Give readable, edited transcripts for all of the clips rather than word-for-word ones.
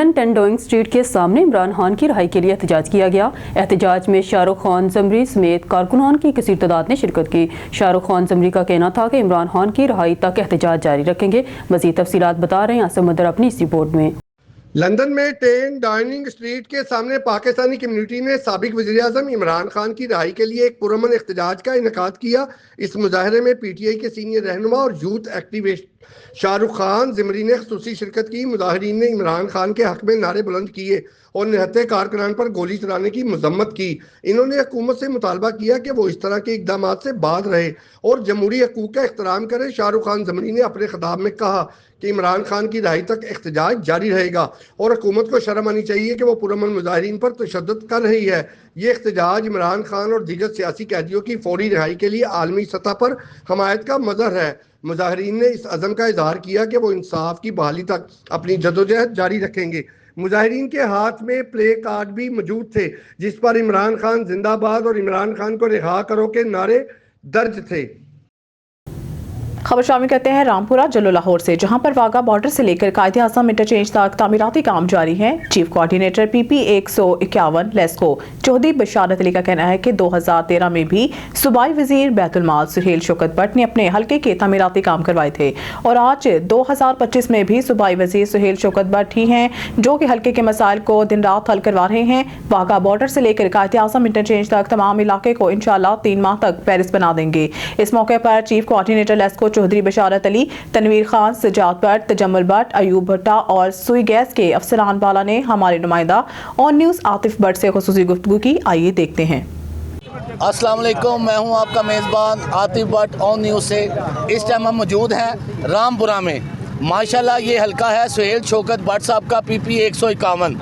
London 10 Downing street کے سامنے عمران خان کی رہائی کے لیے احتجاج کیا گیا۔ احتجاج میں شاہ رخ خان زمری سمیت کارکنان کی کثیر تعداد نے شرکت کی۔ شاہ رخ خان زمری کا کہنا تھا کہ عمران خان کی رہائی تک احتجاج جاری رکھیں گے۔ مزید تفصیلات بتا رہے ہیں عاصم مدر اپنی اس رپورٹ میں۔ لندن میں 10 ڈاؤننگ اسٹریٹ کے سامنے پاکستانی کمیونٹی نے سابق وزیر اعظم عمران خان کی رہائی کے لیے ایک پرامن احتجاج کا انعقاد کیا۔ اس مظاہرے میں پی ٹی آئی کے سینئر رہنما اور یوتھ ایکٹیوسٹ شاہ رخ خان زمری نے خصوصی شرکت کی۔ مظاہرین نے عمران خان کے حق میں نعرے بلند کیے اور نہتے کارکنان پر گولی چلانے کی مذمت کی۔ انہوں نے حکومت سے مطالبہ کیا کہ وہ اس طرح کے اقدامات سے باز رہے اور جمہوری حقوق کا احترام کرے۔ شاہ رخ خان زمری نے اپنے خطاب میں کہا کہ عمران خان کی رہائی تک احتجاج جاری رہے گا اور حکومت کو شرم آنی چاہیے کہ وہ پرامن مظاہرین پر تشدد کر رہی ہے۔ یہ احتجاج عمران خان اور دیگر سیاسی قیدیوں کی فوری رہائی کے لیے عالمی سطح پر حمایت کا مظہر ہے۔ مظاہرین نے اس عزم کا اظہار کیا کہ وہ انصاف کی بحالی تک اپنی جدوجہد جاری رکھیں گے۔ مظاہرین کے ہاتھ میں پلے کارڈ بھی موجود تھے جس پر عمران خان زندہ باد اور عمران خان کو رہا کرو کے نعرے درج تھے۔ خبر شامل کرتے ہیں رامپورہ جلو لاہور سے، جہاں پر واگا بارڈر سے لے کر قائد اعظم انٹرچینج تک تعمیراتی کام جاری ہیں۔ چیف کوارڈینیٹر پی پی 151 لیسکو چودھری بشارت علی کا کہنا ہے کہ 2013 میں بھی صوبائی وزیر بیت المال سہیل شوکت بٹ نے اپنے حلقے کے تعمیراتی کام کروائے تھے اور آج 2025 میں بھی صوبائی وزیر سہیل شوکت بٹ ہی ہیں جو کہ حلقے کے مسائل کو دن رات حل کروا رہے ہیں۔ واگا بارڈر سے لے کر قائد اعظم انٹرچینج تک تمام علاقے کو انشاءاللہ 3 ماہ تک پیرس بنا دیں گے۔ اس موقع پر چیف کوارڈینیٹر لیسکو چودھری بشارت علی، تنویر خان، سجاد بٹ، تجمل بٹ، ایوب بھٹا اور سوئی گیس کے افسران بالا نے ہمارے نمائندہ آن نیوز عاطف بٹ سے خصوصی گفتگو کی۔ آئیے دیکھتے ہیں۔ السلام علیکم، میں ہوں آپ کا میزبان عاطف بٹ آن نیوز سے۔ اس ٹائم ہم موجود ہیں رامپورہ میں۔ ماشاءاللہ یہ حلقہ ہے سہیل شوکت بٹ صاحب کا پی پی 151۔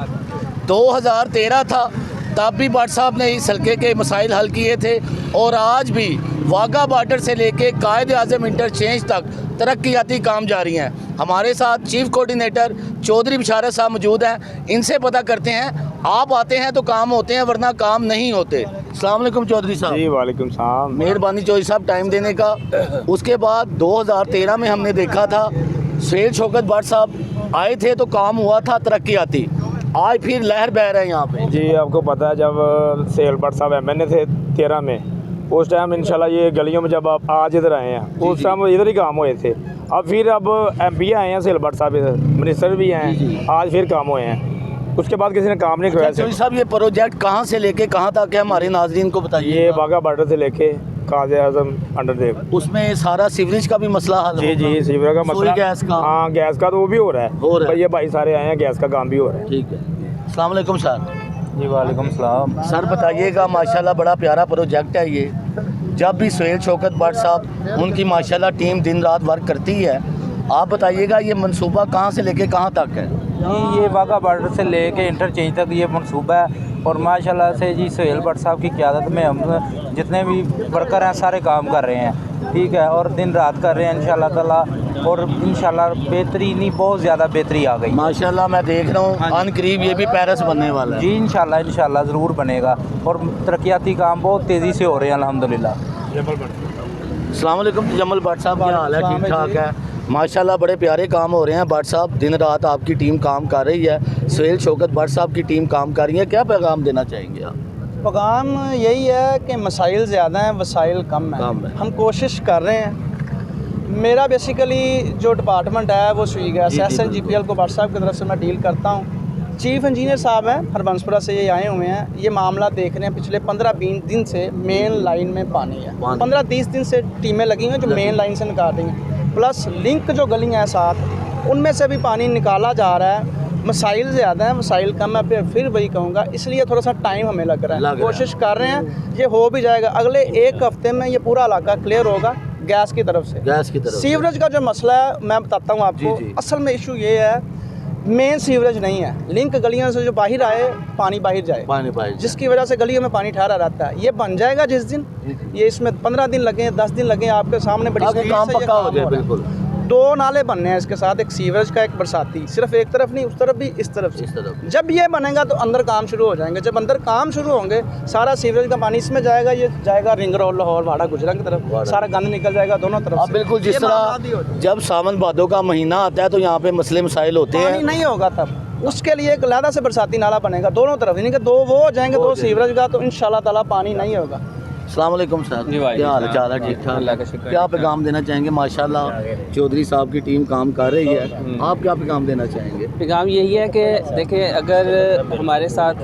2013 تھا تب بھی بٹ صاحب نے اس حلقے کے مسائل حل کیے تھے اور آج بھی واگا بارڈر سے لے کے قائد اعظم انٹرچینج تک ترقیاتی کام جاری ہیں۔ ہمارے ساتھ چیف کوارڈینیٹر چودھری بشارت صاحب موجود ہیں، ان سے پتہ کرتے ہیں آپ آتے ہیں تو کام ہوتے ہیں ورنہ کام نہیں ہوتے۔ السلام علیکم چودھری صاحب۔ جی وعلیکم السلام۔ مہربانی چودھری صاحب ٹائم دینے کا۔ اس کے بعد 2013 میں ہم نے دیکھا تھا سہیل شوکت بٹ صاحب آئے تھے تو کام ہوا تھا ترقیاتی، آج پھر لہر بہ رہے ہیں یہاں پہ۔ جی آپ کو پتہ ہے جب سہیل بٹ صاحب ایم این اے تھے 13 میں، اس ٹائم انشاءاللہ یہ گلیوں میں جب آپ آج ادھر آئے ہیں اس ٹائم ادھر ہی کام ہوئے تھے۔ اب ایم پی آئے ہیں سہیل بٹ صاحب، منسٹر بھی ہیں، آج پھر کام ہوئے ہیں۔ اس کے بعد کسی نے کام نہیں کروایا۔ چودھری صاحب یہ پروجیکٹ کہاں سے لے کے کہاں تک ہے ہمارے ناظرین کو بتائیے۔ یہ واگا بارڈر سے لے کے قائد اعظم انڈر دیو، اس میں سارا سیوریج کا بھی مسئلہ حل جی جی سیوریج کا مسئلہ، گیس کا، ہاں گیس کا تو وہ بھی ہو رہا ہے، یہ بھائی سارے آئے ہیں، گیس کا کام بھی ہو رہا ہے۔ ٹھیک ہے، السلام علیکم سر۔ جی وعلیکم السلام۔ سر بتائیے گا ماشاءاللہ بڑا پیارا پروجیکٹ ہے یہ، جب بھی سہیل شوکت بٹ صاحب ان کی ماشاءاللہ ٹیم دن رات ورک کرتی ہے، آپ بتائیے گا یہ منصوبہ کہاں سے لے کے کہاں تک ہے؟ جی یہ واگا بارڈر سے لے کے انٹرچینج تک یہ منصوبہ ہے اور ماشاءاللہ سے جی سہیل بٹ صاحب کی قیادت میں ہم جتنے بھی ورکر ہیں سارے کام کر رہے ہیں، ٹھیک ہے، اور دن رات کر رہے ہیں انشاءاللہ تعالیٰ، اور انشاءاللہ بہتری نہیں بہت زیادہ بہتری آ گئی ماشاءاللہ۔ میں دیکھ رہا ہوں ان قریب یہ بھی پیرس بننے والا ہے۔ جی انشاءاللہ ضرور بنے گا اور ترقیاتی کام بہت تیزی سے ہو رہے ہیں الحمدللہ۔ السلام علیکم جمل بٹ صاحب، کیا حال ہے؟ ٹھیک ٹھاک ہے ماشاءاللہ، بڑے پیارے کام ہو رہے ہیں بٹ صاحب، دن رات آپ کی ٹیم کام کر رہی ہے، سہیل شوکت بٹ صاحب کی ٹیم کام کر رہی ہے، کیا پیغام دینا چاہیں گے آپ؟ پیغام یہی ہے کہ مسائل زیادہ ہیں، وسائل کم ہیں۔ ہم کوشش کر رہے ہیں۔ میرا بیسیکلی جو ڈپارٹمنٹ ہے وہ سوئی گیس SNGPL کو بٹ صاحب کی طرف سے میں ڈیل کرتا ہوں۔ چیف انجینئر صاحب ہیں ہربنسپورہ سے، یہ آئے ہوئے ہیں، یہ معاملہ دیکھ رہے ہیں۔ پچھلے 15-20 دن سے مین لائن میں پانی ہے، 15-30 دن سے ٹیمیں لگی ہیں جو مین لائن سے نکال رہی ہیں، پلس لنک جو گلیاں ہیں ساتھ ان میں سے بھی پانی نکالا جا رہا ہے۔ مسائل زیادہ ہیں، مسائل کم ہے، پھر وہی کہوں گا، اس لیے تھوڑا سا ٹائم ہمیں لگ رہا ہے۔ کوشش کر رہے ہیں، یہ ہو بھی جائے گا، اگلے 1 ہفتے میں یہ پورا علاقہ کلیئر ہوگا گیس کی طرف سے۔ سیوریج کا جو مسئلہ ہے میں بتاتا ہوں آپ کو، اصل میں ایشو یہ ہے مین سیوریج نہیں ہے، لنک گلیوں سے جو باہر آئے پانی باہر جائے، جس کی وجہ سے گلیوں میں پانی ٹھہرا رہتا ہے۔ یہ بن جائے گا جس دن، یہ اس میں 15 دن لگیں 10 دن لگیں، آپ کے سامنے بڑی کام پکا ہو جائے۔ بالکل दो नाले बनने हैं इसके साथ, एक सीवरेज का एक बरसाती, सिर्फ एक तरफ नहीं, उस तरफ भी इस तरफ से। जब ये बनेगा तो अंदर काम शुरू हो जाएंगे, जब अंदर काम शुरू होंगे सारा सीवरेज का पानी इसमें जाएगा, ये जाएगा रिंग रोड लाहौर वाड़ा गुजरा की तरफ, सारा गंद निकल जाएगा दोनों तरफ से। बिल्कुल जिस तरह जब सावन भादों का महीना आता है तो यहाँ पे मसले मसाइल होते हैं, पानी नहीं होगा तब, उसके लिए एक अलहदा से बरसाती नाला बनेगा दोनों तरफ, यानी कि दो वो हो जाएंगे, दो सीवरेज का, तो इंशाल्लाह ताला पानी नहीं होगा। अस्सलाम वालेकुम सर, क्या हाल चाल है? ठीक ठाक। क्या पैगाम देना चाहेंगे? माशाल्लाह चौधरी साहब की टीम काम कर रही है, आप क्या पैगाम देना चाहेंगे? पैगाम यही है कि देखिए, अगर हमारे साथ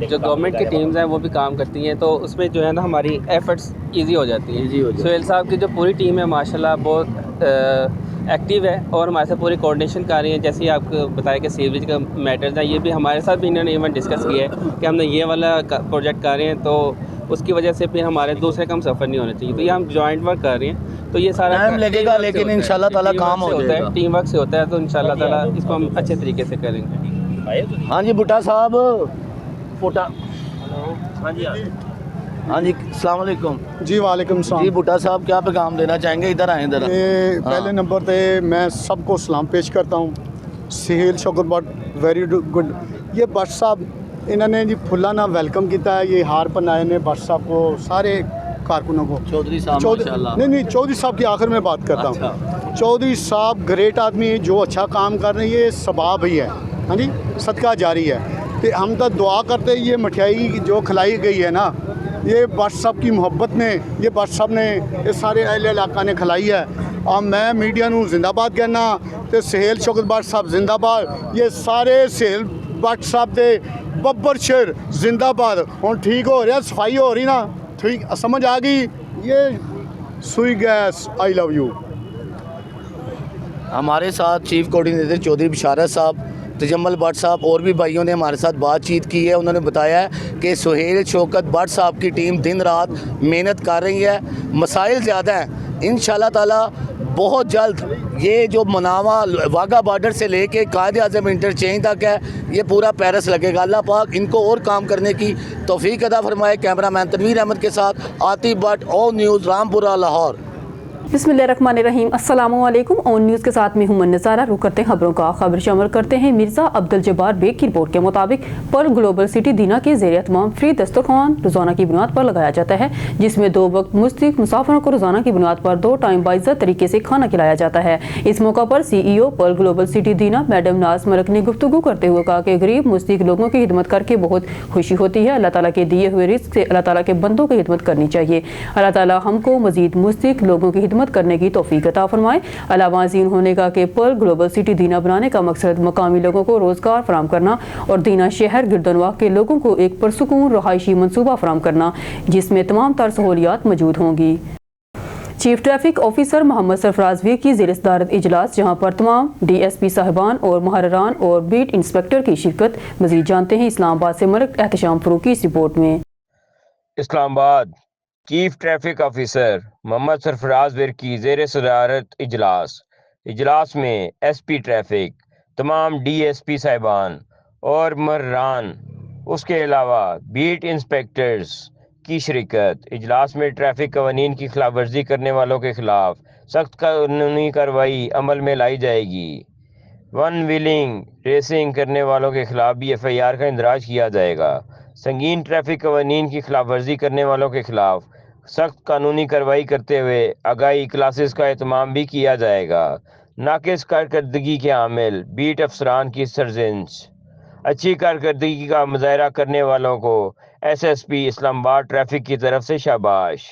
जो गवर्नमेंट की टीम्स हैं वो भी काम करती हैं तो उसमें जो है ना हमारी एफर्ट्स इजी हो जाती हैं। सुहेल साहब की जो पूरी टीम है माशाल्लाह बहुत एक्टिव है और हमारे साथ पूरी कोऑर्डिनेशन कर रही है। जैसे ही आपको बताया कि सीवरेज का मैटर्स है, ये भी हमारे साथ भी इन्होंने इवन डिस्कस किया है कि हमने ये वाला प्रोजेक्ट कर रहे हैं, तो उसकी वजह से फिर हमारे दूसरे कम सफ़र नहीं होना चाहिए, तो ये हम जॉइंट वर्क कर रहे हैं। तो ये सारा टाइम लगेगा लेकिन इंशाल्लाह ताला काम हो होता है, टीम वर्क से होता है, तो इंशाल्लाह ताला इसको हम अच्छे तरीके से करेंगे। हाँ जी भुट्टा साहब, भुट्टा, हाँ जी अस्सलाम वालेकुम जी वालेकुम जी। सलाम। भुट्टा साहब क्या पैगाम देना चाहेंगे? इधर आए इधर। पहले नंबर पे मैं सबको सलाम पेश करता हूँ। Suhail Shaukat Bhatt very good. ये भट्ट साहब इन्होंने जी फुल्ला ना वेलकम किया है, ये हार पहनाए ने भट्ट साहब को, सारे कारकुनों को। चौधरी साहब माशाल्लाह। नहीं चौधरी साहब की आखिर में बात करता हूँ। चौधरी साहब ग्रेट आदमी, जो अच्छा काम कर रहे हैं ये सबाब ही है, हाँ जी, सदका जारी है। तो हम तो दुआ करते ये मठियाई जो खिलाई गई है ना, ये भट्ट साहब की मोहब्बत ने, ये भट्ट साहब ने, ये सारे अहले इलाका ने खिलाई है। और मैं मीडिया नूं जिंदाबाद कहना, तो सुहेल शौकत भट्ट साहब जिंदाबाद, ये सारे सुहेल भट्ट साहब दे बब्बर शेर जिंदाबाद। हुण ठीक हो रहा, सफाई हो रही ना, ठीक समझ आ गई। ये सुई गैस, आई लव यू। हमारे साथ चीफ कोऑर्डिनेटर चौधरी बिशारत साहब, तजम्मल भट्ट साहब और भी भाइयों ने हमारे साथ बातचीत की है। उन्होंने बताया है कि सुहेल शौकत भट्ट साहब की टीम दिन रात मेहनत कर रही है, मसाइल ज़्यादा हैं, इंशाल्लाह ताला बहुत जल्द ये जो मनावा वाघा बॉर्डर से लेके कायद आज़म इंटरचेंज तक है, ये पूरा पैरस लगेगा। अल्लाह पाक इनको और काम करने की तौफीक अता फरमाए। कैमरामैन तनवीर अहमद के साथ आतिफ भट्ट, ऑन न्यूज़, रामपुरा, लाहौर। बिस्मिल्लाहिर्रहमानिर्रहीम, अस्सलामु अलैकुम। ऑन न्यूज़ के साथ में हूं नज़ारा। रुक करते हैं खबरों का। खबर शामिल करते हैं। मिर्ज़ा अब्दुल जब्बार बेग की रिपोर्ट के मुताबिक पर्ल ग्लोबल सिटी दीना के ज़ेर एहतमाम फ्री दस्तरखान रोज़ाना की बुनियाद पर लगाया जाता है, जिसमें 2 वक्त मुस्तहिक मुसाफिरों को रोज़ाना की बुनियाद पर 2 टाइम बाइज़्ज़त तरीके से खाना खिलाया जाता है। इस मौका पर CEO पर्ल ग्लोबल सिटी दीना मैडम नाज मलक ने गुफ्तगू करते हुए कहा कि गरीब मुस्तहिक लोगों की खिदमत करके बहुत खुशी होती है। अल्लाह ताला के दिए हुए रिस्क से अल्लाह ताला के बंदों की खिदमत करनी चाहिए। अल्लाह ताला हमको मज़ीद मुस्तहिक लोगों की खिदमत करने की तौफीक अता फरमाए। अलावाज़ीन होने का कि पर्ल ग्लोबल सिटी दीना बनाने का मकसद मकामी लोगों को रोज़गार फराम करना और दीना शहर गिरदनवाह के लोगों को एक पुरसुकून रहायशी मनसूबा फराम करना, जिसमें तमाम तर सहूलियात मौजूद होंगी। Chief traffic officer Mohammad Sarfraz Veer की ज़ेर सदारत इजलास, जहाँ पर तमाम DSP साहिबान और मुहर्ररान और बीट इंस्पेक्टर की शिरकत। मज़ीद जानते हैं इस्लामाबाद से मलिक एहतशाम फरूक की इस रिपोर्ट में। Islamabad chief traffic officer Mohammad Sarfraz Veer की ज़ेर सदारत इजलास में SP ट्रैफिक, तमाम DSP साहिबान और मुहर्ररान, उसके अलावा बीट इंस्पेक्टर्स की शिरकत। इजलास में ट्रैफिक कवानीन की खिलाफ वर्जी करने वालों के खिलाफ सख्त कानूनी कार्रवाई अमल में लाई जाएगी। वन व्हीलिंग रेसिंग करने वालों के खिलाफ भी FIR का इंदराज किया जाएगा। संगीन ट्रैफिक कवानीन की खिलाफ वर्जी करने वालों के खिलाफ सख्त कानूनी कार्रवाई करते हुए आगाही क्लासेस का एहतमाम भी किया जाएगा। नाकिस कारकर्दगी के आमिल बीट अफसरान की सर्जेंस, अच्छी कारकर्दगी का मुजाहरा करने वालों को SSP इस्लामाबाद ट्रैफिक की तरफ से शाबाश।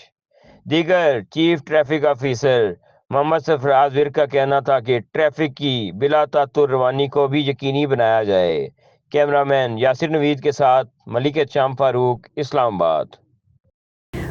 दीगर chief traffic officer Mohammad Sarfraz Veer का कहना था कि ट्रैफिक की बिला तातुर रवानी को भी यकीनी बनाया जाए। कैमरामैन यासिर नवीद के साथ मलिक एहतशाम फारूक, इस्लामाबाद।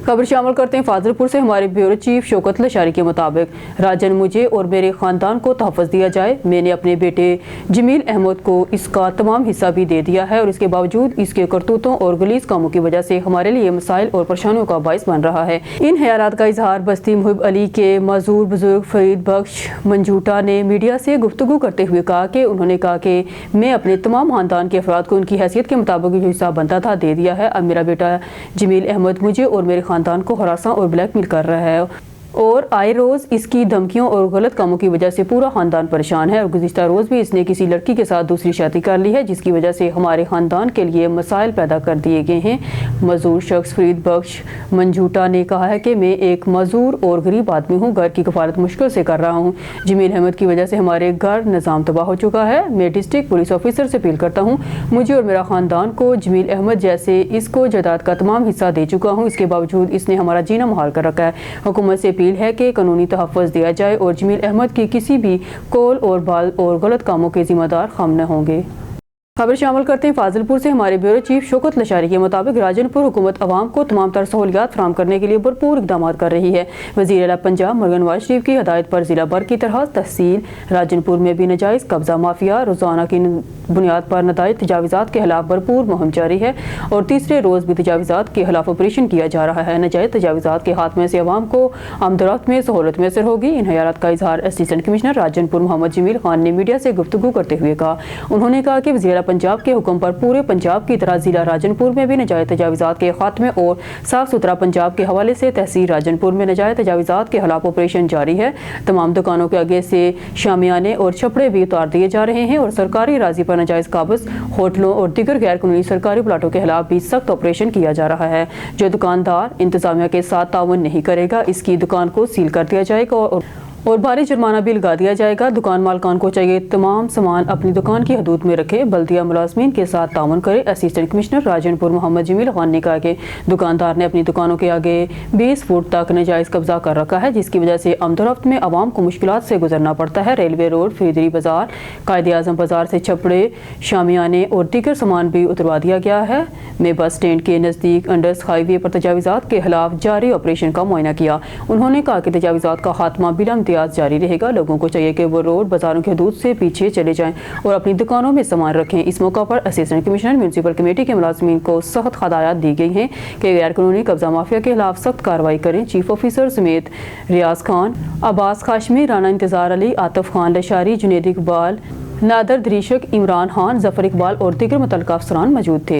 खबर शामिल करते हैं फाजलपुर से। हमारे ब्यूरो चीफ शौकत लशारी के मुताबिक राजन मुझे और मेरे ख़ानदान को तहफ़्फ़ुज़ दिया जाए। मैंने अपने बेटे जमील अहमद को इसका तमाम हिस्सा भी दे दिया है और इसके बावजूद इसके करतूतों और गलीज़ कामों की वजह से हमारे लिए मसाइल और परेशानियों का बाइस बन रहा है। इन ख्यालात का इजहार बस्ती मुहिब अली के माजूर बुजुर्ग फरीद बख्श मंजूटा ने मीडिया से गुफ्तगू करते हुए कहा कि उन्होंने कहा कि मैं अपने तमाम ख़ानदान के अफराद को उनकी हैसियत के मुताबिक जो हिस्सा बनता था दे दिया है। अब मेरा बेटा जमील अहमद मुझे और मेरे ख़ानदान को हरासा और ब्लैकमेल कर रहा है। और आए रोज़ इसकी धमकियों और गलत कामों की वजह से पूरा ख़ानदान परेशान है और गुज़िश्ता रोज़ भी इसने किसी लड़की के साथ दूसरी शादी कर ली है, जिसकी वजह से हमारे ख़ानदान के लिए मसाइल पैदा कर दिए गए हैं। मज़दूर शख्स फरीद बख्श मंजूटा ने कहा है कि मैं एक मज़दूर और गरीब आदमी हूँ, घर की कफालत मुश्किल से कर रहा हूँ। जमील अहमद की वजह से हमारे घर निज़ाम तबाह हो चुका है। मैं डिस्ट्रिक्ट पुलिस ऑफिसर से अपील करता हूँ, मुझे और मेरा ख़ानदान को जमील अहमद जैसे इसको जायदाद का तमाम हिस्सा दे चुका हूँ, इसके बावजूद इसने हमारा जीना मुहाल कर रखा है। हुकूमत से अपील है कि कानूनी तहफ़्फ़ुज़ दिया जाए और जमील अहमद की किसी भी कौल और बाल और गलत कामों के ज़िम्मेदार हम न होंगे। खबर शामिल करते हैं फाजिलपुर से। हमारे ब्यूरो चीफ शौकत लशारी के मुताबिक राजनपुर हुकूमत आवाम को तमाम तर सहूलियात फराहम करने के लिए भरपूर इकदाम कर रही है। वज़ीर आला पंजाब मरगन नवाज शरीफ की हदायत पर ज़िला भर की तरह तहसील राजनपुर में भी नाजायज़ कब्ज़ा माफिया रोज़ाना की बुनियाद पर नताइज तजावीज़ात के खिलाफ भरपूर मुहिम जारी है और तीसरे रोज़ भी तजावीज़ात के खिलाफ ऑपरेशन किया जा रहा है। नाजायज़ तजावीज़ात के खात्मे से अवाम को आमदरफ्त में सहूलत मैसर होगी। इन हयालात का इजहार असिस्टेंट कमिश्नर राजनपुर मोहम्मद जमील खान ने मीडिया से गुफ्तगू करते हुए कहा। उन्होंने कहा कि वज़ीर आला पंजाब के हुक्म पर पूरे पंजाब की तरह जिला राजनपुर में भी नाजायज़ तजावीज़ात के खात्मे और साफ सुथरा पंजाब के हवाले से तहसील राजनपुर में नाजायज़ तजावीज़ात के खिलाफ ऑपरेशन जारी है। तमाम दुकानों के आगे से शामियाने और छपड़े भी उतार दिए जा रहे हैं और सरकारी राजी पर नाजायज़ काबज़ होटलों और दीगर गैर कानूनी सरकारी प्लाटों के खिलाफ भी सख्त ऑपरेशन किया जा रहा है। जो दुकानदार इंतजामिया के साथ ताउन नहीं करेगा, इसकी दुकान को सील कर दिया जाएगा और भारी जुर्माना भी लगा दिया जाएगा। दुकान मालकान को चाहिए तमाम सामान अपनी दुकान की हदूद में रखे, बल्दिया मुलाजमीन के साथ ताउन करे। असिस्टेंट कमिश्नर राजनपुर मोहम्मद जमील खान ने कहा कि दुकानदार ने अपनी दुकानों के आगे 20 फुट तक नाजायज़ कब्जा कर रखा है, जिसकी वजह से आमदरफ्त में आवाम को मुश्किलात से गुजरना पड़ता है। रेलवे रोड, फरीदरी बाजार, कायदे आज़म बाजार से छपड़े, शामियाने और दीगर सामान भी उतरवा दिया गया है। मैं बस स्टैंड के नज़दीक अंडस हाईवे पर तजावीज़ात के खिलाफ जारी ऑपरेशन का मुआयना किया। उन्होंने कहा कि तजावीज़ात का खात्मा बिला जारी रहेगा। लोगों को चाहिए कि वो रोड बाजारों की हदूद से पीछे चले जाएं और अपनी दुकानों में सामान रखें। इस मौका पर असिस्टेंट कमिश्नर म्यूनसिपल कमेटी के मुलाजमीन को सख्त हदायत दी गई हैं कि गैर कानूनी कब्जा माफिया के खिलाफ सख्त कार्रवाई करें। चीफ ऑफिसर समेत रियाज खान, अब्बास काशमी, राना इंतजार अली, आतिफ खान लशारी, जुनेद इकबाल, नादर दरीशक, इमरान खान, जफर इकबाल और दीगर मुतल्लिका अफसरान मौजूद थे।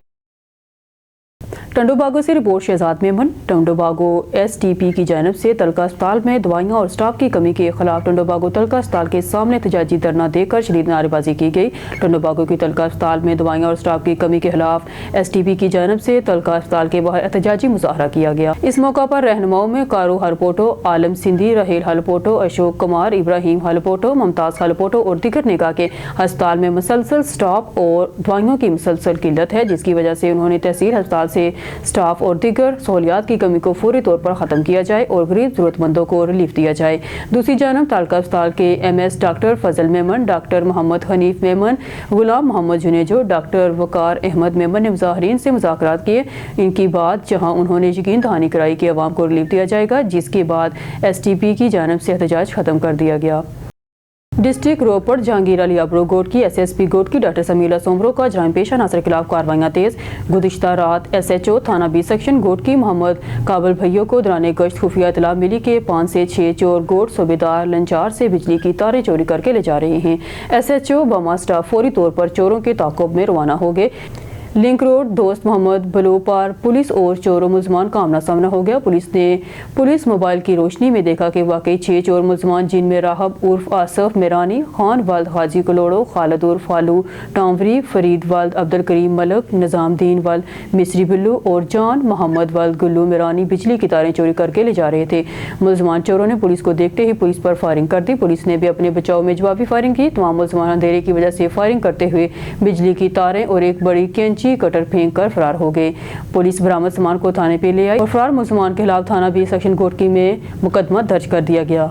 टंडोबागो से रिपोर्ट शहजाद मेमन। टंडोबागो STP की जानिब से तलका अस्पताल में दवाइयों और स्टाफ की कमी के खिलाफ टंडोबागो तलका अस्पताल के सामने एहतजाजी धरना देकर शदीद नारेबाजी की गई। टंडोबागो की तलका अस्पताल में दवाइयों और स्टाफ की कमी के खिलाफ STP की जानिब से तलका अस्पताल के बाहर एहतजाजी मुजाहरा किया गया। इस मौका पर रहनुमाओं में कारू हलपोटो, आलम सिंधी, रहेल हलपोटो, अशोक कुमार, इब्राहिम हलपोटो, मुमताज़ हलपोटो और दीगर ने कहा कि अस्पताल में मुसलसल स्टाफ और दवाइयों की मुसलसल किल्लत है, जिसकी वजह से उन्होंने तहसील अस्पताल से स्टाफ और दीगर सहूलियात की कमी को फौरी तौर पर ख़त्म किया जाए और गरीब ज़रूरतमंदों को रिलीफ दिया जाए। दूसरी जानब तालका अस्पताल के MS डॉक्टर फजल मेमन, डॉक्टर मोहम्मद हनीफ मेमन, गुलाम मोहम्मद जुनेजो, डॉक्टर वकार अहमद मेमन ने मुजाहिरीन से मुज़ाकरात किए। इनकी बात जहां उन्होंने यकीन दहानी कराई कि अवाम को रिलीफ दिया जाएगा, जिसके बाद STP की जानब से एहतजाज ख़त्म कर दिया गया। डिस्ट्रिक्ट रोपड़ जहांगीर अली अब्रो गोट की SSP गोट की डॉक्टर समीला सोमरो का जराइम पेशा अनासर के खिलाफ कार्रवाइयाँ तेज। गुज़िश्ता रात SHO थाना B सेक्शन गोट की मोहम्मद काबल भैया को दौरान गश्त खुफिया इतला मिली के 5 से 6 चोर गोट सूबेदार लंचार से बिजली की तारें चोरी करके ले जा रहे हैं। SHO बमा स्टाफ फौरी तौर पर चोरों के ताक़ुब में रवाना हो गए। लिंक रोड दोस्त मोहम्मद बलो पर पुलिस और चोरों मुलजमान का आमना सामना हो गया। पुलिस ने मोबाइल की रोशनी में देखा कि वाकई 6 चोर मुलजमान, जिनमें राहब उर्फ आसफ मेरानी, खान वाल्द हाजी कलोड़ो, खालिद उर्फ फालू टांवरी, फरीद वाल्द अब्दुल करीम मलक, निज़ामदीन वाल्द मिस्री बिल्लू और जान मोहम्मद वाल्द गुल्लू मेरानी बिजली की तारें चोरी करके ले जा रहे थे। मुलजमान चोरों ने पुलिस को देखते ही पुलिस पर फायरिंग कर दी। पुलिस ने भी अपने बचाव में जवाबी फायरिंग की। तमाम मुलजमान अंधेरे की वजह से फायरिंग करते हुए बिजली की तारें और एक बड़ी कैंची कटर फेंक कर फरार हो गए। पुलिस बरामद सामान को थाने पे ले आई और फरार मुलजमान के खिलाफ थाना B सेक्शन गोटकी में मुकदमा दर्ज कर दिया गया।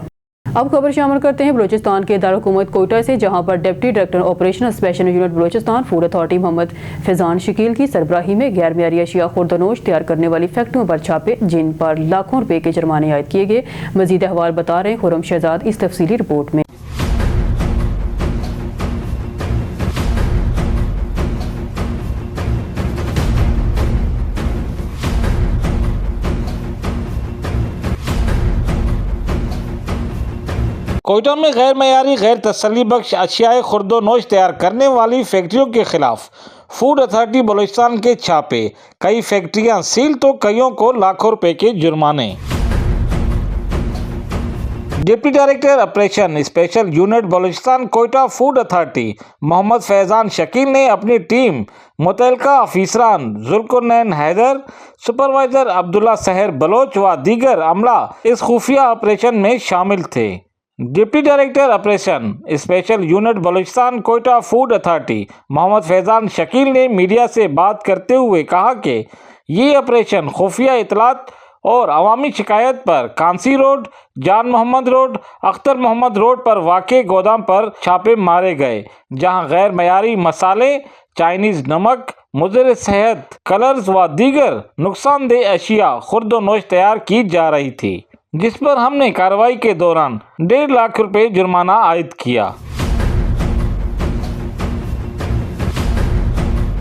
अब खबर शामिल करते हैं बलूचिस्तान के दारुल-हुकूमत कोयटा से, जहां पर deputy director operation special unit Balochistan food authority Muhammad Faizan Shakeel की सरबराही में गैर मियारी अशिया खुर्दनोश तैयार करने वाली फैक्ट्रियों पर छापे, जिन पर लाखों रुपए के जुर्माने आयद किए गए। मजीद अहवाल बता रहे हैं खुरम शहजाद इस तफसीली रिपोर्ट में। कोयटा में गैर मयारी गैर तसल्ली बख्श अशियाए खुर्दोनोश तैयार करने वाली फैक्ट्रियों के खिलाफ फूड अथॉरिटी बलूचिस्तान के छापे, कई फैक्ट्रियां सील तो कईयों को लाखों रुपए के जुर्माने। Deputy director operation special unit Balochistan Quetta food authority Mohammad Faizan Shakeel ने अपनी टीम मुतलका अफीसरान जुल्कुरनैन हैदर, सुपरवाइजर अब्दुल्ला सहर बलोच व दीगर अमला इस खुफिया ऑपरेशन में शामिल थे। Deputy director operation special unit Balochistan Quetta food authority Mohammad Faizan Shakeel ने मीडिया से बात करते हुए कहा कि ये ऑपरेशन खुफिया इतलात और अवामी शिकायत पर कांसी रोड, जान मोहम्मद रोड, अख्तर मोहम्मद रोड पर वाक़े गोदाम पर छापे मारे गए, जहां गैर मयारी मसाले, चाइनीज़ नमक, मुज़र सेहत, कलर्स व दीगर नुकसानदेह अशिया खुर्द-ओ-नोश तैयार की जा रही थी, जिस पर हमने कार्रवाई के दौरान 1.5 लाख रुपए जुर्माना आयद किया।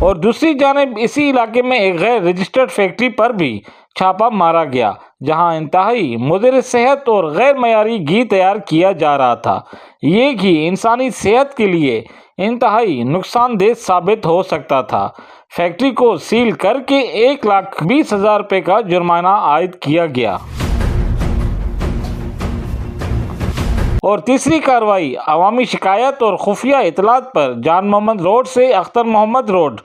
और दूसरी जानिब इसी इलाके में एक गैर रजिस्टर्ड फैक्ट्री पर भी छापा मारा गया, जहां इंतहाई मुज़र सेहत और गैर मयारी घी तैयार किया जा रहा था। ये घी इंसानी सेहत के लिए इंतहाई नुकसानदेह साबित हो सकता था। फैक्ट्री को सील करके 1,20,000 रुपये का जुर्माना आयद किया गया। और तीसरी कार्रवाई अवामी शिकायत और खुफिया इतलात पर जान मोहम्मद रोड से अख्तर मोहम्मद रोड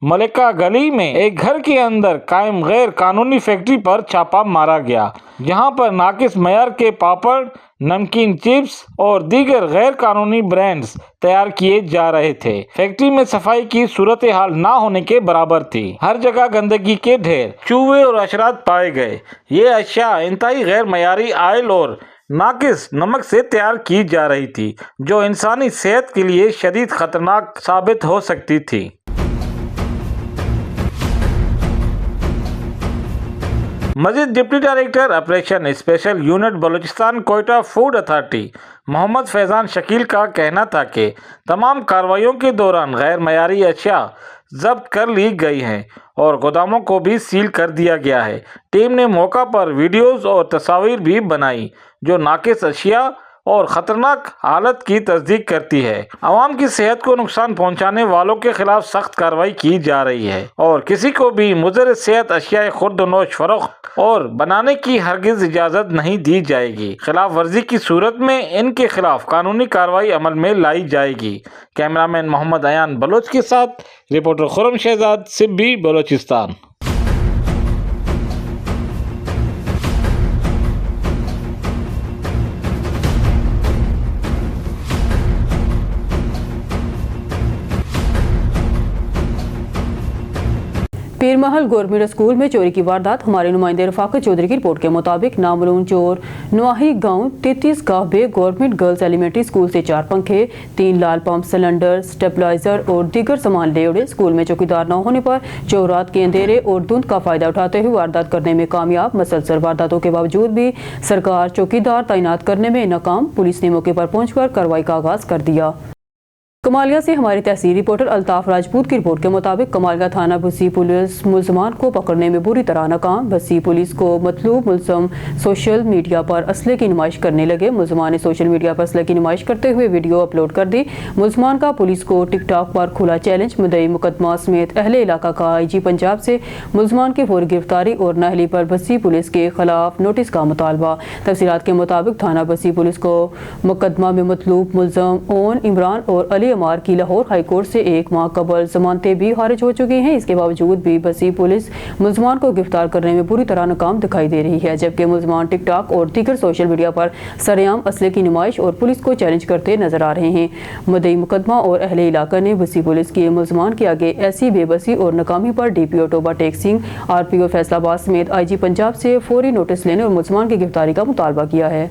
मलिका गली में एक घर के अंदर कायम गैर कानूनी फैक्ट्री पर छापा मारा गया, जहां पर नाकिस मयार के पापड़, नमकीन चिप्स और दीगर गैर कानूनी ब्रांड्स तैयार किए जा रहे थे। फैक्ट्री में सफाई की सूरत हाल ना होने के बराबर थी। हर जगह गंदगी के ढेर, चूहे और अशरात पाए गए। ये अशिया इंतहाई गैर मयारी आयल और नाकिस नमक से तैयार की जा रही थी, जो इंसानी सेहत के लिए शदीद खतरनाक साबित हो सकती थी। मजीद deputy director operation special unit Balochistan Quetta food authority Mohammad Faizan Shakeel का कहना था कि तमाम कार्रवाइयों के दौरान गैर मयारी अशिया जब्त कर ली गई हैं और गोदामों को भी सील कर दिया गया है। टीम ने मौका पर वीडियोस और तस्वीर भी बनाई जो नाकिस अशिया और ख़तरनाक हालत की तस्दीक करती है। आवाम की सेहत को नुकसान पहुंचाने वालों के खिलाफ सख्त कार्रवाई की जा रही है और किसी को भी मुज़र सेहत अशिया खुर्द-ओ-नोश फरोख्त और बनाने की हरगिज़ इजाज़त नहीं दी जाएगी। खिलाफ वर्जी की सूरत में इनके खिलाफ कानूनी कार्रवाई अमल में लाई जाएगी। कैमरामैन मोहम्मद अयान बलोच के साथ reporter Khurram Shahzad, Sibi, Balochistan. Pirmahal government school में चोरी की वारदात। हमारे नुमाइंदे रफाकत चौधरी की रिपोर्ट के मुताबिक नामलूम चोर नवाही गांव 33 गांव बे गवर्नमेंट गर्ल्स एलिमेंट्री स्कूल से 4 पंखे, 3 लाल पंप, सिलेंडर, स्टेबलाइजर और दीगर सामान ले उड़े। स्कूल में चौकीदार न होने पर चोर रात के अंधेरे और धुंध का फायदा उठाते हुए वारदात करने में कामयाब। मसलसल वारदातों के बावजूद भी सरकार चौकीदार तैनात करने में नाकाम। पुलिस ने मौके पर पहुंचकर कार्रवाई का आगाज कर दिया। कमालिया से हमारे तहसील रिपोर्टर अल्ताफ राजपूत की रिपोर्ट के मुताबिक कमालिया थाना बसी पुलिस मुलजमान को पकड़ने में बुरी तरह नाकाम। बसी पुलिस को मतलूब मुलजम सोशल मीडिया पर असले की नुमाइश करने लगे। मुलजमान ने सोशल मीडिया पर असले की नुमाइश करते हुए वीडियो अपलोड कर दी। मुलजमान का पुलिस को टिकटॉक पर खुला चैलेंज। मुद्दई मुकदमा समेत अहले इलाका का IG पंजाब से मुलजमान की फौरी गिरफ्तारी और नाहली पर बसी पुलिस के खिलाफ नोटिस का मुतालबा। तफसीलात के मुताबिक थाना बसी पुलिस को मुकदमा में मतलूब मुलजम ओन इमरान और अली अमार की लाहौर हाई कोर्ट से 1 माह कबल जमानतें भी खारिज हो चुकी हैं। इसके बावजूद भी बसी पुलिस मुलजमान को गिरफ्तार करने में बुरी तरह नाकाम दिखाई दे रही है, जबकि मुलजमान टिकटॉक और दीगर सोशल मीडिया पर सरेआम असले की नुमाइश और पुलिस को चैलेंज करते नजर आ रहे हैं। मुद्दई मुकदमा और अहले इलाका ने बसी पुलिस के मुलजमान के आगे ऐसी बेबसी और नाकामी पर DPO टोबा टेक सिंह, RPO फैसलाबाद समेत IG पंजाब से फौरी नोटिस लेने और मुलजमान की गिरफ्तारी का मुतालबा किया है।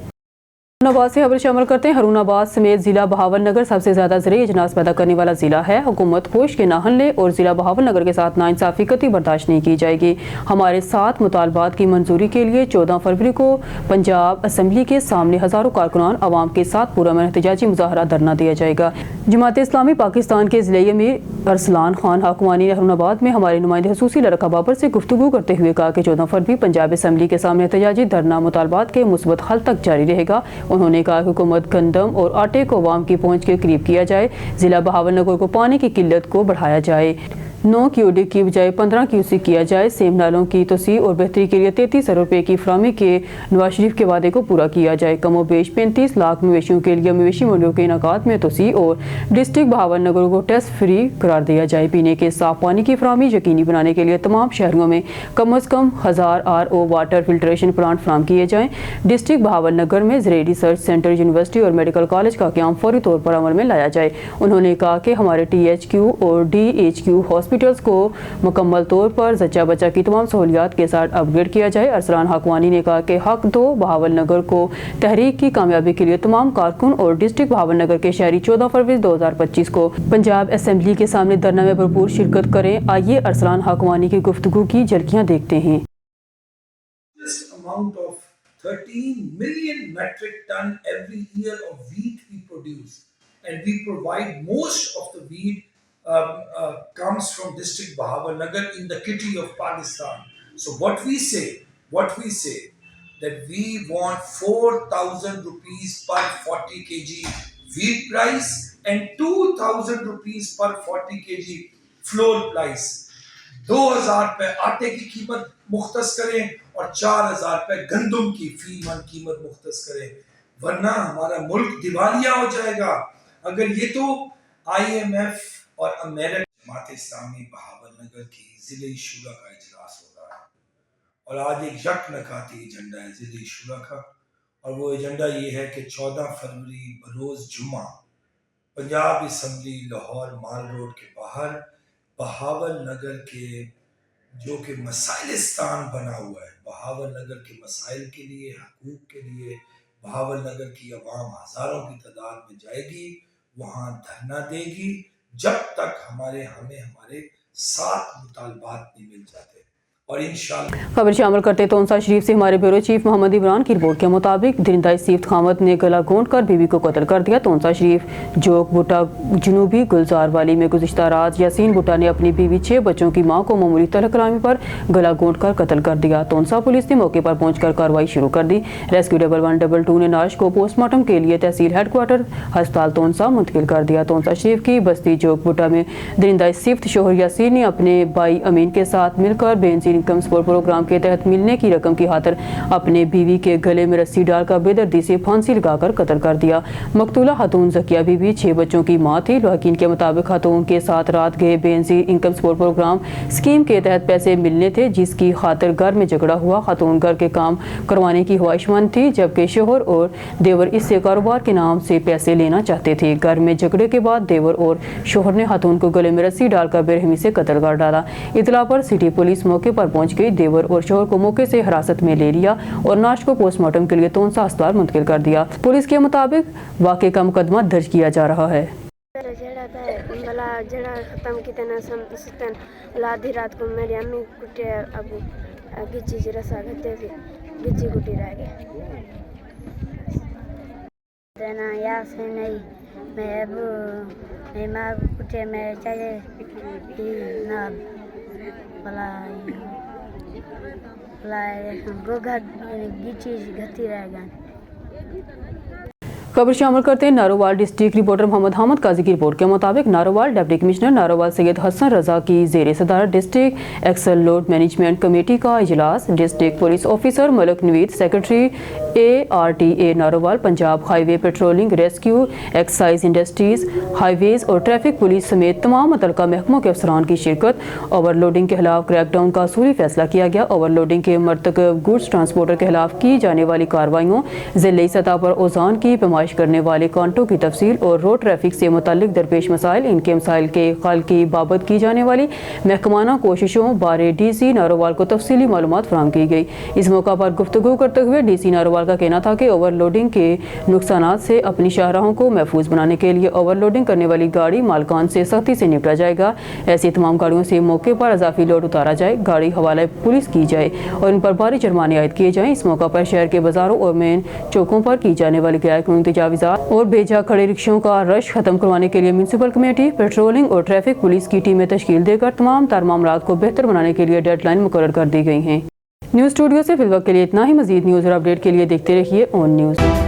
हरुनाबाद से खबर शामिल करते हैं। हरुनाबाद समेत जिला बहावलनगर सबसे ज्यादा ज़रूरी इजनास पैदा करने वाला जिला है। हुकूमत होश के ना हलने और जिला बहावलनगर के साथ नाइंसाफी कतई बर्दाश्त नहीं की जाएगी। हमारे 7 मुतालबात की मंजूरी के लिए 14 फरवरी को पंजाब असम्बली के सामने हजारों कारकुनान अवाम के साथ पुरअमन एहतजाजी मुजाहरा धरना दिया जाएगा। जमात इस्लामी पाकिस्तान के ज़िले अमीर अरसलान खान हाकुमानी ने हरुनाबाद में हमारे नुमाइंदे खसूसी लड़का बाबर से गुफ्तगू करते हुए कहा कि 14 फरवरी पंजाब असम्बली के सामने एहतजाजी धरना मुतालबात के मुस्बत हल तक जारी रहेगा। उन्होंने कहा कि हुकूमत गंदम और आटे को अवाम की पहुंच के करीब किया जाए, जिला बहावलनगर को पानी की किल्लत को बढ़ाया जाए। 9 क्यूडिक की बजाय 15 क्यूसिक किया जाए। सेम नालों की तोसी और बेहतरी के लिए 33 अरब रुपये की फराहमी के नवाज शरीफ के वादे को पूरा किया जाए। कमो बेश 35 लाख मवेशियों के लिए मवेशी मंडियों के इनाकात में तोसी और डिस्ट्रिक्ट बहावलनगर को टेस्ट फ्री करार दिया जाए। पीने के साफ पानी की फराहमी यकीनी बनाने के लिए तमाम शहरों में कम अज़ कम 1000 RO वाटर फिल्ट्रेशन प्लांट फराहम किए जाएँ। डिस्ट्रिक्ट बहावलनगर में ज़राई रिसर्च सेंटर, यूनिवर्सिटी और मेडिकल कॉलेज का क़याम फौरी तौर पर अमल में लाया जाए। उन्होंने कहा कि हमारे THQ और DHQ हॉस्पिटल्स को मुकम्मल तौर पर जच्चा बच्चा की तमाम सहूलियात के साथ अपग्रेड किया जाए। अरसलान हकवानी ने कहा कि हक दो बहावलनगर को तहरीक की कामयाबी के लिए तमाम कारकुन और डिस्ट्रिक्ट बहावलनगर के शहरी 14 फरवरी 2025 को पंजाब असेंबली के सामने धरना में भरपूर शिरकत करें। आइए अरसलान हकवानी की गुफ्तगू की झलकियां देखते हैं। 13 million metric ton every year of wheat we produce, and we provide most of the wheat comes from district Bahawalnagar in the kitty of Pakistan. So what we say that we want 4,000 rupees per 40 kg wheat price and 2,000 rupees per 40 kg flour price. 2,000 पे आटे की कीमत मुख्तस करें और 4,000 पे गंदम की फी मन कीमत मुख्तस करें, वरना हमारा मुल्क दिवालिया हो जाएगा। अगर ये तो IMF और अमेरिका जमात इस्लामी बहावलनगर की ज़िले शुरा का इजलास हो रहा है और आज एक यकनकाती एजेंडा है ज़िले शुरा का, और वो एजेंडा ये है कि 14 फरवरी बरोज़ जुम्मा पंजाब असम्बली लाहौर माल रोड के बाहर बहावलनगर के जो कि मसाइलिस्तान बना हुआ है, बहावलनगर के मसाइल के लिए, हकूक़ के लिए बहावलनगर की अवाम हज़ारों की तादाद में जाएगी, वहाँ धरना देगी जब तक हमें हमारे 7 मुतालबात नहीं मिल जाते। और इंशाअल्लाह खबर शामिल करते तोनसा शरीफ से हमारे ब्यूरो चीफ मोहम्मद इमरान की रिपोर्ट के मुताबिक दरिंदा सीफ्त खामत ने गला घोंट कर बीवी को कत्ल कर दिया। तोनसा शरीफ जोक भुट्टा जनूबी गुलजार वाली में गुज़िश्ता रात यासीन भुट्टा ने अपनी बीवी 6 बच्चों की मां को मामूली तलख कलामी पर गला घोंट कर कत्ल कर दिया। तोनसा पुलिस ने मौके पर पहुंचकर कार्रवाई शुरू कर दी। रेस्क्यू 1122 ने नाश को पोस्टमार्टम के लिए तहसील हेडक्वार्टर अस्पताल तोनसा मुंतकिल कर दिया। तोनसा शरीफ की बस्ती जोक भुट्टा में दरिंदा सीफ्त शोहर यासीन ने अपने भाई अमीन के साथ मिलकर बेनजीर इनकम सपोर्ट प्रोग्राम के तहत मिलने की रकम की खातिर अपने बीवी के गले में रस्सी डालकर बेदर्दी से फांसी लगाकर कत्ल कर दिया। मकतूला खातून ज़किया बीबी 6 बच्चों की मां थी। लवाकिन के मुताबिक खातून के साथ रात गए Benazir income support programme scheme के तहत पैसे मिलने थे, जिसकी खातिर घर में झगड़ा हुआ। खातून घर के काम करवाने की ख्वाहिशमंद थी, जबकि शोहर और देवर इससे कारोबार के नाम से पैसे लेना चाहते थे। घर में झगड़े के बाद देवर और शोहर ने खातून को गले में रस्सी डालकर बेरहमी से कत्ल कर डाला। इतला पर सिटी पुलिस मौके पर पहुंच गई। देवर और शोहर को मौके से हिरासत में ले लिया और नाश को पोस्टमार्टम के लिए तोनसा अस्पताल मुंतकिल कर दिया। पुलिस के मुताबिक वाक़े का मुकदमा दर्ज किया जा रहा है। आधी रात को मेरी अम्मी कुटे अबू गिच्ची रसा घते थे, गिच्ची कुटी रह गए देना या से नहीं मैं अब मैं माँ कुटे मैं चाहिए ना भला गोगा गिच्ची घती रह गए। खबर शामिल करते हैं नारोवाल डिस्ट्रिक्ट रिपोर्टर मोहम्मद हामिद काजी की रिपोर्ट के मुताबिक नारोवाल डिप्टी कमिश्नर नारोवाल सैयद हसन रजा की ज़ेर सदारत district axle load management committee का इजलास। District police officer Malik Naveed, secretary ARTA Narowal, Punjab highway patrolling, rescue, excise, industries, highways और ट्रैफिक पुलिस समेत तमाम मुतल्लिका महकमों के अफसरान की शिरकत। ओवरलोडिंग के खिलाफ क्रैकडाउन का असूली फैसला किया गया। ओवरलोडिंग के मरतकब गुड्स ट्रांसपोर्टर के खिलाफ की जाने वाली कार्रवाइयों, ज़िले सतह पर ओज़ान की पैमाइश करने वाले कांटों की तफसील और रोड ट्रैफिक से मुताल्लिक दरपेश मसाइल, इनके मसाइल के हल की बाबत की जाने वाली महकमाना कोशिशों बारे DC नारोवाल को तफसीली मालूमात फराहम की गई। इस मौका पर गुफ्तगू करते हुए DC नारोवाल का कहना था कि ओवरलोडिंग के नुकसानात से अपनी शाहराहों को महफूज बनाने के लिए ओवरलोडिंग करने वाली गाड़ी मालकान से सख्ती से निपटा जाएगा। ऐसी तमाम गाड़ियों से मौके पर इजाफी लोड उतारा जाए, गाड़ी हवाले पुलिस की जाए और इन पर भारी जुर्माने आयद किए जाएँ। इस मौका पर शहर के बाजारों और मेन चौकों पर की जाने वाली गैर कानूनी तजावीज़ात और बेजा खड़े रिक्शों का रश खत्म करवाने के लिए म्यूनसिपल कमेटी, पेट्रोलिंग और ट्रैफिक पुलिस की टीमें तश्कील देकर तमाम तर मामलात को बेहतर बनाने के लिए डेडलाइन मुकर्रर कर दी गई हैं। न्यूज़ स्टूडियो से फिलहाल के लिए इतना ही। मज़ीद न्यूज़ और अपडेट के लिए देखते रहिए ऑन न्यूज़।